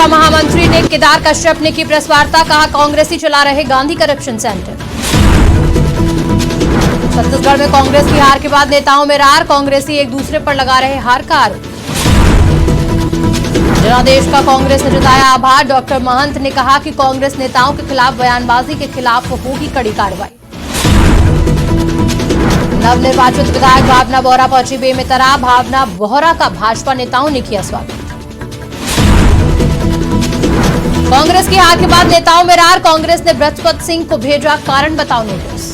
भाजपा महामंत्री ने केदार कश्यप ने की प्रेस वार्ता, कहा कांग्रेसी चला रहे गांधी करप्शन सेंटर। छत्तीसगढ़ में कांग्रेस की हार के बाद नेताओं में रार, कांग्रेसी एक दूसरे पर लगा रहे हार का आरोप। जनादेश का कांग्रेस ने जताया आभार, डॉक्टर महंत ने कहा कि कांग्रेस नेताओं के खिलाफ बयानबाजी के खिलाफ होगी कड़ी कार्रवाई। नवनिर्वाचित विधायक भावना बोहरा पहुंची बेमेतरा, भावना बोहरा का भाजपा नेताओं ने किया स्वागत। कांग्रेस की हार के बाद नेताओं में रार, कांग्रेस ने बृहस्पति सिंह को भेजा कारण बताओ नोटिस।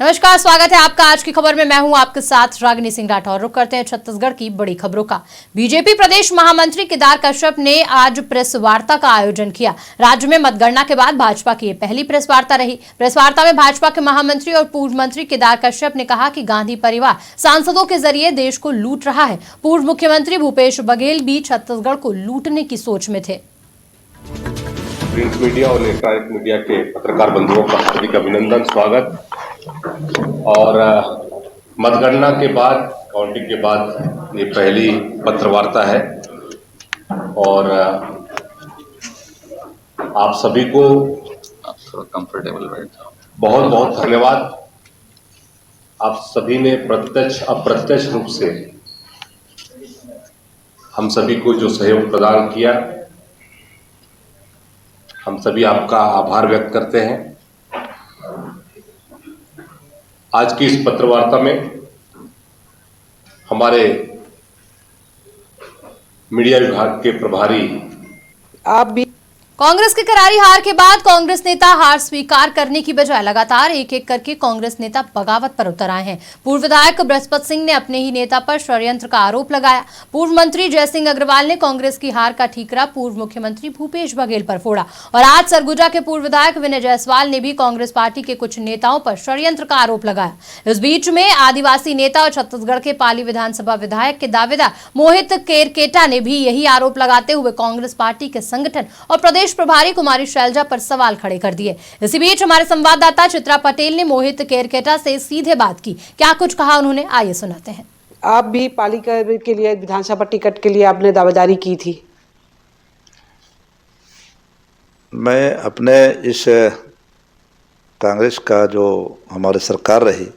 नमस्कार, स्वागत है आपका आज की खबर में। मैं हूं आपके साथ रागिनी सिंह राठौर। रुक करते हैं छत्तीसगढ़ की बड़ी खबरों का। बीजेपी प्रदेश महामंत्री केदार कश्यप ने आज प्रेस वार्ता का आयोजन किया। राज्य में मतगणना के बाद भाजपा की पहली प्रेस वार्ता रही। प्रेस वार्ता में भाजपा के महामंत्री और पूर्व मंत्री केदार कश्यप ने कहा कि गांधी परिवार सांसदों के जरिए देश को लूट रहा है। पूर्व मुख्यमंत्री भूपेश बघेल भी छत्तीसगढ़ को लूटने की सोच में थे। प्रिंट मीडिया और इलेक्ट्रॉनिक मीडिया के पत्रकार बंधुओं का हार्दिक अभिनंदन, स्वागत। और मतगणना के बाद, काउंटिंग के बाद ये पहली पत्र वार्ता है और आप सभी को कंफर्टेबल बहुत बहुत धन्यवाद। आप सभी ने प्रत्यक्ष अप्रत्यक्ष रूप से हम सभी को जो सहयोग प्रदान किया, हम सभी आपका आभार व्यक्त करते हैं। आज की इस पत्रवार्ता में हमारे मीडिया विभाग के प्रभारी आप भी कांग्रेस की करारी हार के बाद कांग्रेस नेता हार स्वीकार करने की बजाय लगातार एक एक करके कांग्रेस नेता बगावत पर उतर आए हैं। पूर्व विधायक बृहस्पति सिंह ने अपने ही नेता पर षड्यंत्र का आरोप लगाया। पूर्व मंत्री जयसिंह अग्रवाल ने कांग्रेस की हार का ठीकरा पूर्व मुख्यमंत्री भूपेश बघेल पर फोड़ा और आज सरगुजा के पूर्व विधायक विनय जायसवाल ने भी कांग्रेस पार्टी के कुछ नेताओं पर षड्यंत्र का आरोप लगाया। इस बीच में आदिवासी नेता और छत्तीसगढ़ के पाली विधानसभा विधायक के दावेदार मोहित केरकेटा ने भी यही आरोप लगाते हुए कांग्रेस पार्टी के संगठन और प्रदेश प्रभारी कुमारी शैलजा पर सवाल खड़े कर दिए। इसी बीच हमारे संवाददाता चित्रा पटेल ने मोहित केरकेटा से सीधे बात की। क्या कुछ कहा उन्होंने, आइए सुनाते हैं। आप भी पालिका के लिए, विधानसभा टिकट के लिए आपने दावेदारी की थी। मैं अपने इस कांग्रेस का जो हमारी सरकार रही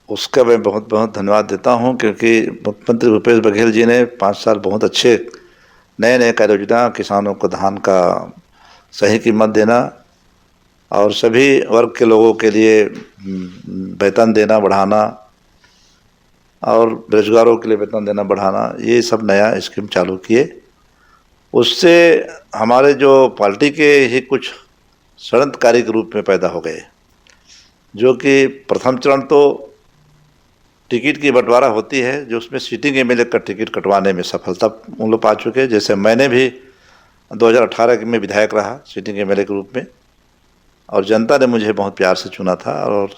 उसका मैं बहुत बहुत धन्यवाद देता हूं, क्योंकि मुख्यमंत्री भूपेश बघेल जी ने 5 साल बहुत अच्छे नए नए कार्य योजना, किसानों को धान का सही कीमत देना और सभी वर्ग के लोगों के लिए वेतन देना बढ़ाना और बेरोजगारों के लिए वेतन देना बढ़ाना, ये सब नया स्कीम चालू किए। उससे हमारे जो पार्टी के ही कुछ षड्यंत्रकारी के रूप में पैदा हो गए, जो कि प्रथम चरण तो टिकट की बंटवारा होती है, जो उसमें सीटिंग एमएलए का टिकट कटवाने में सफलता उन लोग पा चुके हैं। जैसे मैंने भी 2018 में विधायक रहा सीटिंग एमएलए के रूप में और जनता ने मुझे बहुत प्यार से चुना था और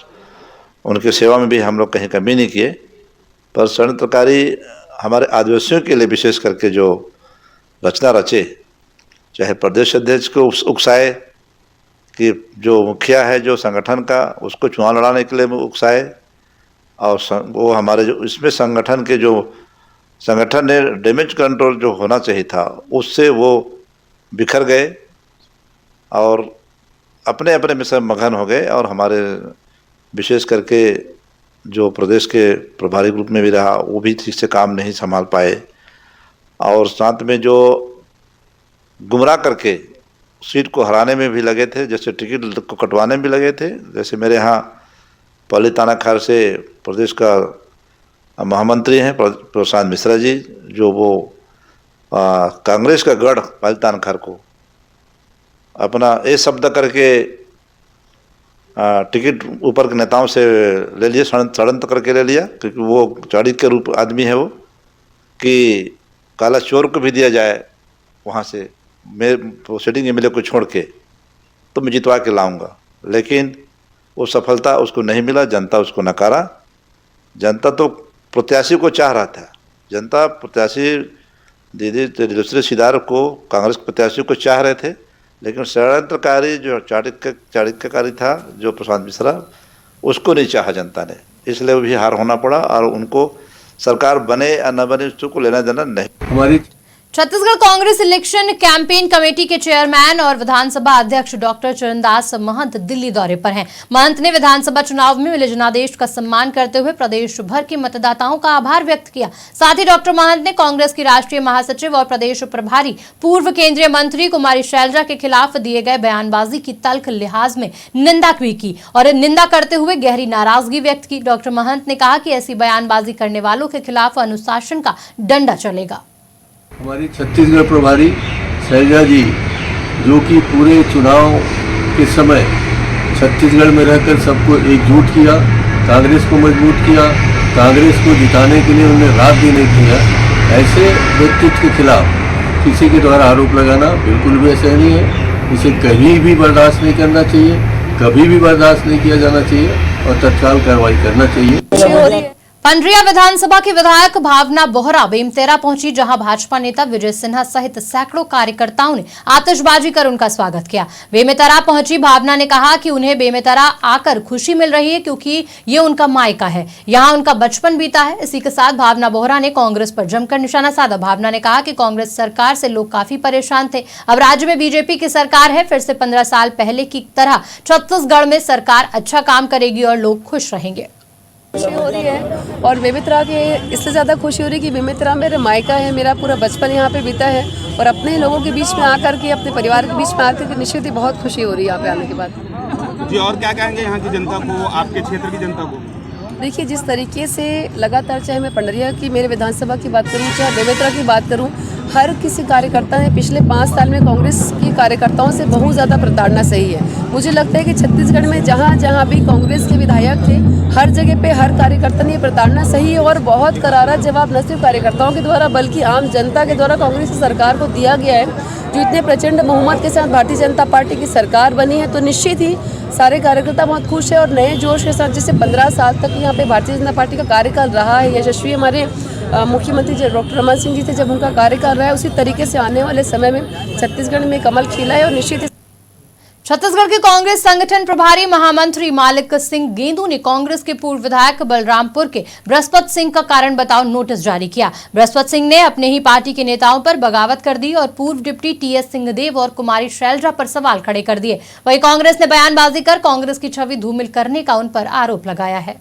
उनकी सेवा में भी हम लोग कहीं कमी नहीं किए। पर षड्यंत्रकारी हमारे आदिवासियों के लिए विशेष करके जो रचना रचे, चाहे प्रदेश अध्यक्ष को उकसाए कि जो मुखिया है जो संगठन का, उसको चुनाव लड़ाने के लिए उकसाए, और वो हमारे जो इसमें संगठन के जो संगठन ने डैमेज कंट्रोल जो होना चाहिए था उससे वो बिखर गए और अपने अपने में सब मगन हो गए। और हमारे विशेष करके जो प्रदेश के प्रभारी ग्रुप में भी रहा, वो भी ठीक से काम नहीं संभाल पाए और साथ में जो गुमराह करके सीट को हराने में भी लगे थे, जैसे टिकट को कटवाने में भी लगे थे। जैसे मेरे यहाँ पाली थानाखार से प्रदेश का महामंत्री हैं प्रशांत मिश्रा जी, जो वो कांग्रेस का गढ़ पाली थानाखार को अपना ए शब्द करके टिकट ऊपर के नेताओं से ले लिया, षड्यंत्र करके ले लिया, क्योंकि वो चाणक्य के रूप आदमी है वो, कि काला चोर को भी दिया जाए वहाँ से, मैं सिटिंग एमएलए को छोड़ के तो मैं जितवा के लाऊंगा। लेकिन वो सफलता उसको नहीं मिला, जनता उसको नकारा। जनता तो प्रत्याशी को चाह रहा था, जनता प्रत्याशी दीदी दूसरे सिदार को, कांग्रेस प्रत्याशी को चाह रहे थे, लेकिन षड्यंत्रकारी जो चाणक्यकारी था जो प्रशांत मिश्रा, उसको नहीं चाहा जनता ने, इसलिए वो भी हार होना पड़ा और उनको सरकार बने या न बने उसको लेना देना नहीं। हमारी Chhattisgarh Congress election campaign committee के चेयरमैन और विधानसभा अध्यक्ष डॉक्टर चरणदास महंत दिल्ली दौरे पर हैं। महंत ने विधानसभा चुनाव में मिले जनादेश का सम्मान करते हुए प्रदेश भर के मतदाताओं का आभार व्यक्त किया। साथ ही डॉक्टर महंत ने कांग्रेस की राष्ट्रीय महासचिव और प्रदेश प्रभारी पूर्व केंद्रीय मंत्री कुमारी शैलजा के खिलाफ दिए गए बयानबाजी की तल्ख लिहाज में निंदा भी की और निंदा करते हुए गहरी नाराजगी व्यक्त की। डॉक्टर महंत ने कहा कि ऐसी बयानबाजी करने वालों के खिलाफ अनुशासन का डंडा चलेगा। हमारी छत्तीसगढ़ प्रभारी शैलजा जी, जो कि पूरे चुनाव के समय छत्तीसगढ़ में रहकर सबको एकजुट किया, कांग्रेस को मजबूत किया, कांग्रेस को जिताने के लिए उन्होंने रात दिन नहीं किया, ऐसे व्यक्तित्व के खिलाफ किसी के द्वारा आरोप लगाना बिल्कुल भी ऐसा नहीं है। इसे कहीं भी बर्दाश्त नहीं करना चाहिए, कभी भी बर्दाश्त नहीं किया जाना चाहिए और तत्काल कार्रवाई करना चाहिए। पंडरिया विधानसभा की विधायक भावना बोहरा बेमेतरा पहुंची, जहां भाजपा नेता विजय सिन्हा सहित सैकड़ों कार्यकर्ताओं ने आतिशबाजी कर उनका स्वागत किया। बेमेतरा पहुंची भावना ने कहा कि उन्हें बेमेतरा आकर खुशी मिल रही है क्योंकि ये उनका मायका है, यहां उनका बचपन बीता है। इसी के साथ भावना बोहरा ने कांग्रेस पर जमकर निशाना साधा। भावना ने कहा कि कांग्रेस सरकार से लोग काफी परेशान थे, अब राज्य में बीजेपी की सरकार है, फिर से 15 साल पहले की तरह छत्तीसगढ़ में सरकार अच्छा काम करेगी और लोग खुश रहेंगे। खुशी हो रही है और बेमेतरा के इससे ज़्यादा खुशी हो रही है कि बेमेतरा मेरे मायका है, मेरा पूरा बचपन यहाँ पे बीता है और अपने ही लोगों के बीच में आकर के, अपने परिवार के बीच में आकर के निश्चित ही बहुत खुशी हो रही है यहाँ पे आने के बाद। जी, और क्या कहेंगे यहाँ की जनता को, आपके क्षेत्र की जनता को? देखिए, जिस तरीके से लगातार, चाहे मैं पंडरिया की मेरे विधानसभा की बात करूँ, चाहे बेमेतरा की बात करूँ, हर किसी कार्यकर्ता ने पिछले 5 साल में कांग्रेस की कार्यकर्ताओं से बहुत ज़्यादा प्रताड़ना सही है। मुझे लगता है कि छत्तीसगढ़ में जहाँ जहाँ भी कांग्रेस के विधायक थे, हर जगह पे हर कार्यकर्ता ने प्रताड़ना सही है और बहुत करारा जवाब न सिर्फ कार्यकर्ताओं के द्वारा बल्कि आम जनता के द्वारा कांग्रेस की सरकार को दिया गया है। जो इतने प्रचंड बहुमत के साथ भारतीय जनता पार्टी की सरकार बनी है, तो निश्चित ही सारे कार्यकर्ता बहुत खुश है और नए जोश के साथ, जैसे 15 साल तक यहाँ पे भारतीय जनता पार्टी का कार्यकाल रहा है, यशस्वी हमारे मुख्यमंत्री डॉक्टर रमन सिंह जी थे जब उनका कार्यकाल रहा है, उसी तरीके से आने वाले समय में छत्तीसगढ़ में कमल खिला है। और निश्चित छत्तीसगढ़ के कांग्रेस संगठन प्रभारी महामंत्री मालिक सिंह गेंदू ने कांग्रेस के पूर्व विधायक बलरामपुर के बृहस्पत सिंह का कारण बताओ नोटिस जारी किया। बृहस्पत सिंह ने अपने ही पार्टी के नेताओं पर बगावत कर दी और पूर्व डिप्टी टीएस सिंहदेव और कुमारी शैलजा पर सवाल खड़े कर दिए। वहीं कांग्रेस ने बयानबाजी कर कांग्रेस की छवि धूमिल करने का उन पर आरोप लगाया है।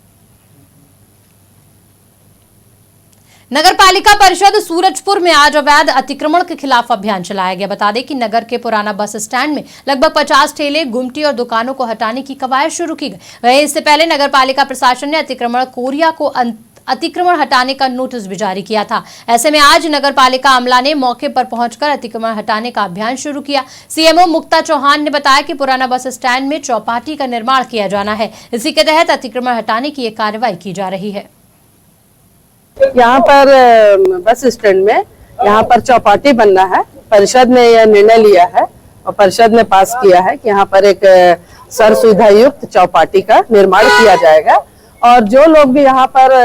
नगर पालिका परिषद सूरजपुर में आज अवैध अतिक्रमण के खिलाफ अभियान चलाया गया। बता दें कि नगर के पुराना बस स्टैंड में लगभग 50 ठेले, गुमटी और दुकानों को हटाने की कवायद शुरू की गई। वहीं इससे पहले नगर पालिका प्रशासन ने अतिक्रमण कोरिया को अतिक्रमण हटाने का नोटिस भी जारी किया था। ऐसे में आज नगर पालिका अमला ने मौके पर पहुंचकर अतिक्रमण हटाने का अभियान शुरू किया। सीएमओ मुक्ता चौहान ने बताया कि पुराना बस स्टैंड में चौपाटी का निर्माण किया जाना है, इसी के तहत अतिक्रमण हटाने की कार्रवाई की जा रही है। यहाँ पर बस स्टैंड में यहाँ पर चौपाटी बनना है। परिषद ने यह निर्णय लिया है और परिषद ने पास किया है कि यहाँ पर एक सर्व सुविधा युक्त चौपाटी का निर्माण किया जाएगा और जो लोग भी यहाँ पर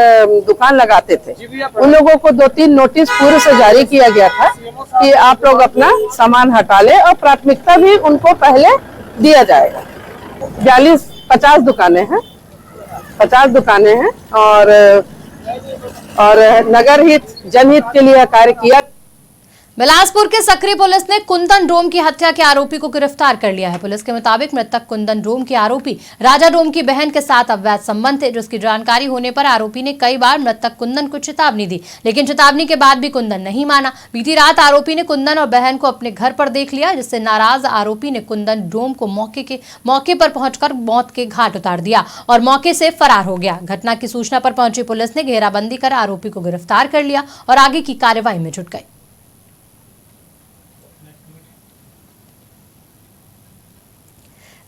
दुकान लगाते थे उन लोगों को 2-3 नोटिस पूर्व से जारी किया गया था कि आप लोग अपना सामान हटा ले और प्राथमिकता भी उनको पहले दिया जाएगा। 50 दुकानें हैं, 50 दुकानें हैं और नगर हित, जनहित के लिए कार्य किया। बिलासपुर के सकरी पुलिस ने कुंदन डोम की हत्या के आरोपी को गिरफ्तार कर लिया है। पुलिस के मुताबिक मृतक कुंदन डोम के आरोपी राजा डोम की बहन के साथ अवैध संबंध थे, जिसकी जानकारी होने पर आरोपी ने कई बार मृतक कुंदन को चेतावनी दी, लेकिन चेतावनी के बाद भी कुंदन नहीं माना। बीती रात आरोपी ने कुंदन और बहन को अपने घर पर देख लिया, जिससे नाराज आरोपी ने कुंदन डोम को मौके पर पहुंचकर मौत के घाट उतार दिया और मौके से फरार हो गया। घटना की सूचना पर पहुंची पुलिस ने घेराबंदी कर आरोपी को गिरफ्तार कर लिया और आगे की कार्रवाई में जुट गई।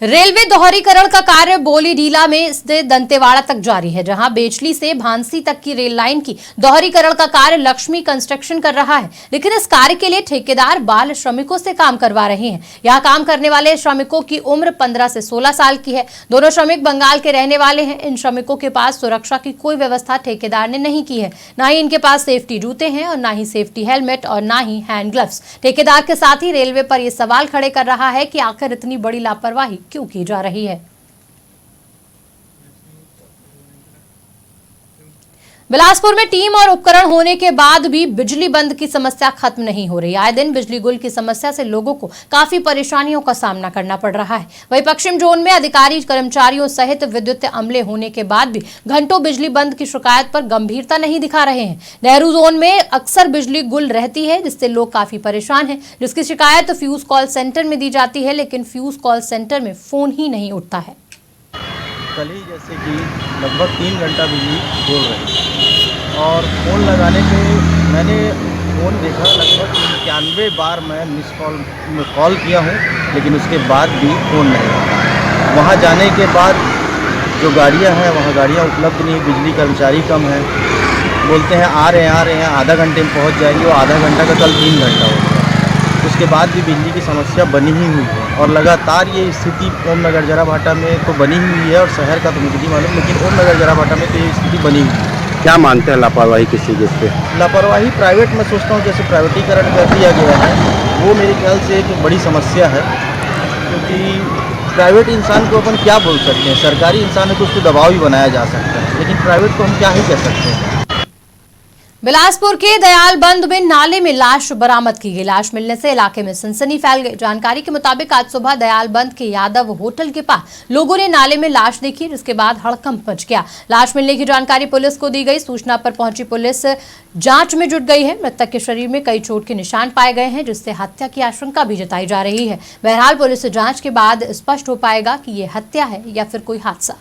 रेलवे दोहरीकरण का कार्य बोलीडीला में से दंतेवाड़ा तक जारी है, जहां बेचली से भांसी तक की रेल लाइन की दोहरीकरण का कार्य लक्ष्मी कंस्ट्रक्शन कर रहा है, लेकिन इस कार्य के लिए ठेकेदार बाल श्रमिकों से काम करवा रहे हैं। यहां काम करने वाले श्रमिकों की उम्र 15 से 16 साल की है। दोनों श्रमिक बंगाल के रहने वाले हैं। इन श्रमिकों के पास सुरक्षा की कोई व्यवस्था ठेकेदार ने नहीं की है, न ही इनके पास सेफ्टी जूते हैं और न ही सेफ्टी हेलमेट और न ही हैंड ग्लव्स। ठेकेदार के साथ ही रेलवे पर यह सवाल खड़े कर रहा है कि आखिर इतनी बड़ी लापरवाही क्यों की जा रही है। बिलासपुर में टीम और उपकरण होने के बाद भी बिजली बंद की समस्या खत्म नहीं हो रही। आए दिन बिजली गुल की समस्या से लोगों को काफी परेशानियों का सामना करना पड़ रहा है। वहीं पश्चिम जोन में अधिकारी कर्मचारियों सहित विद्युत अमले होने के बाद भी घंटों बिजली बंद की शिकायत पर गंभीरता नहीं दिखा रहे हैं। नेहरू जोन में अक्सर बिजली गुल रहती है, जिससे लोग काफी परेशान हैं, जिसकी शिकायत फ्यूज कॉल सेंटर में दी जाती है, लेकिन फ्यूज कॉल सेंटर में फोन ही नहीं उठता है। कल ही जैसे कि लगभग 3 घंटा बिजली बोल रही और फ़ोन लगाने पे मैंने फ़ोन देखा, लगभग 91 बार मैं मिस कॉल किया हूँ, लेकिन उसके बाद भी फ़ोन नहीं। वहाँ जाने के बाद जो गाड़ियाँ हैं वहाँ गाड़ियाँ उपलब्ध नहीं, बिजली कर्मचारी कम है, बोलते हैं आ रहे हैं आधा घंटे में पहुँच जाएंगे, वो आधा घंटा का कल 3 घंटा हो गया। उसके बाद भी बिजली की समस्या बनी ही हुई है और लगातार ये स्थिति ओमनगर जराभाटा में तो बनी ही हुई है और शहर का तो मुझे नहीं मालूम, लेकिन ओमनगर जराभाटा में तो ये स्थिति बनी हुई है। क्या मानते हैं लापरवाही किस चीज़ पे? लापरवाही प्राइवेट में सोचता हूँ जैसे प्राइवेटीकरण कर दिया गया है, वो मेरे ख्याल से एक बड़ी समस्या है, क्योंकि प्राइवेट इंसान को अपन क्या बोल सकते हैं, सरकारी इंसान है तो उसको दबाव ही बनाया जा सकता है, लेकिन प्राइवेट को हम क्या ही कह सकते हैं। बिलासपुर के दयालबंद में नाले में लाश बरामद की गई। लाश मिलने से इलाके में सनसनी फैल गई। जानकारी के मुताबिक आज सुबह दयालबंद के यादव होटल के पास लोगों ने नाले में लाश देखी, जिसके बाद हड़कंप मच गया। लाश मिलने की जानकारी पुलिस को दी गई। सूचना पर पहुंची पुलिस जांच में जुट गई है। मृतक के शरीर में कई चोट के निशान पाए गए हैं, जिससे हत्या की आशंका भी जताई जा रही है। बहरहाल पुलिस जांच के बाद स्पष्ट हो पाएगा कि ये हत्या है या फिर कोई हादसा।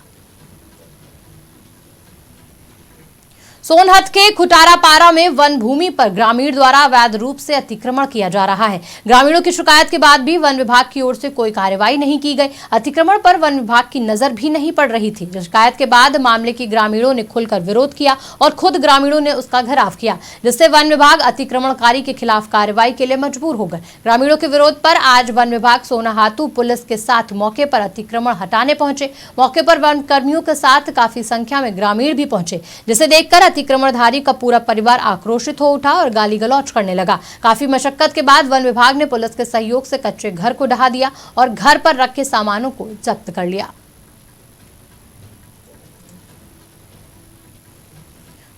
सोनहत के खुटारापारा में वन भूमि पर ग्रामीण द्वारा अवैध रूप से अतिक्रमण किया जा रहा है। ग्रामीणों की शिकायत के बाद भी वन विभाग की ओर से कोई कार्रवाई नहीं की गई। अतिक्रमण पर वन विभाग की नजर भी नहीं पड़ रही थी। शिकायत के बाद मामले की ग्रामीणों ने खुलकर विरोध किया और खुद ग्रामीणों ने उसका घेराव किया, जिससे वन विभाग अतिक्रमणकारी के खिलाफ कार्रवाई के लिए मजबूर हो गए। ग्रामीणों के विरोध पर आज वन विभाग सोनाहातू पुलिस के साथ मौके पर अतिक्रमण हटाने पहुंचे। मौके पर वन कर्मियों के साथ काफी संख्या में ग्रामीण भी पहुंचे, जिसे देखकर अतिक्रमणधारी का पूरा परिवार आक्रोशित हो उठा और गाली गलौज करने लगा। काफी मशक्कत के बाद वन विभाग ने पुलिस के सहयोग से कच्चे घर को ढहा दिया और घर पर रखे सामानों को जब्त कर लिया।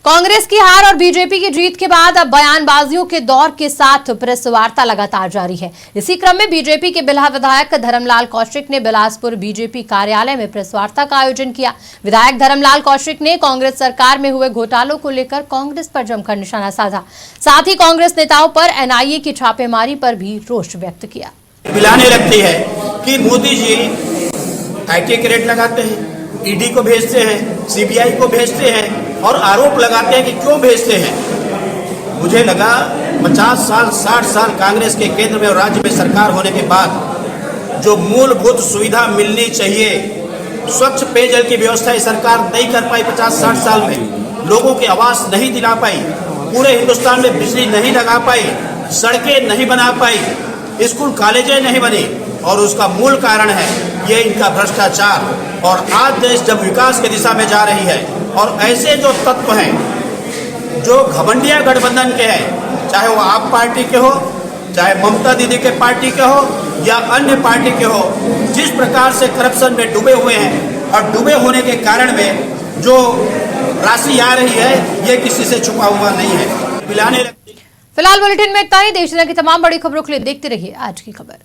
कांग्रेस की हार और बीजेपी की जीत के बाद अब बयानबाजियों के दौर के साथ प्रेस वार्ता लगातार जारी है। इसी क्रम में बीजेपी के बिल्हा विधायक धर्मलाल कौशिक ने बिलासपुर बीजेपी कार्यालय में प्रेस वार्ता का आयोजन किया। विधायक धर्मलाल कौशिक ने कांग्रेस सरकार में हुए घोटालों को लेकर कांग्रेस पर जमकर निशाना साधा। साथ ही कांग्रेस नेताओं पर एनआईए की छापेमारी पर भी रोष व्यक्त किया। मिलाने लगती है कि मोदी जी आईटी के रेट लगाते हैं, ईडी को भेजते हैं, सीबीआई को भेजते हैं और आरोप लगाते हैं कि क्यों भेजते हैं। मुझे लगा 50 साल 60 साल कांग्रेस के केंद्र में और राज्य में सरकार होने के बाद जो मूलभूत सुविधा मिलनी चाहिए, स्वच्छ पेयजल की व्यवस्था ये सरकार नहीं कर पाई। 50-60 साल में लोगों के आवास नहीं दिला पाई, पूरे हिंदुस्तान में बिजली नहीं लगा पाई, सड़कें नहीं बना पाई, स्कूल कॉलेजें नहीं बनी और उसका मूल कारण है ये इनका भ्रष्टाचार। और आज देश जब विकास की दिशा में जा रही है और ऐसे जो तत्व हैं जो घमंडिया गठबंधन के हैं, चाहे वो आप पार्टी के हो, चाहे ममता दीदी के पार्टी के हो या अन्य पार्टी के हो, जिस प्रकार से करप्शन में डूबे हुए हैं और डूबे होने के कारण में जो राशि आ रही है ये किसी से छुपा हुआ नहीं है। फिलहाल बुलेटिन में इतना ही। देश दुनिया की तमाम बड़ी खबरों के लिए देखते रहिए आज की खबर।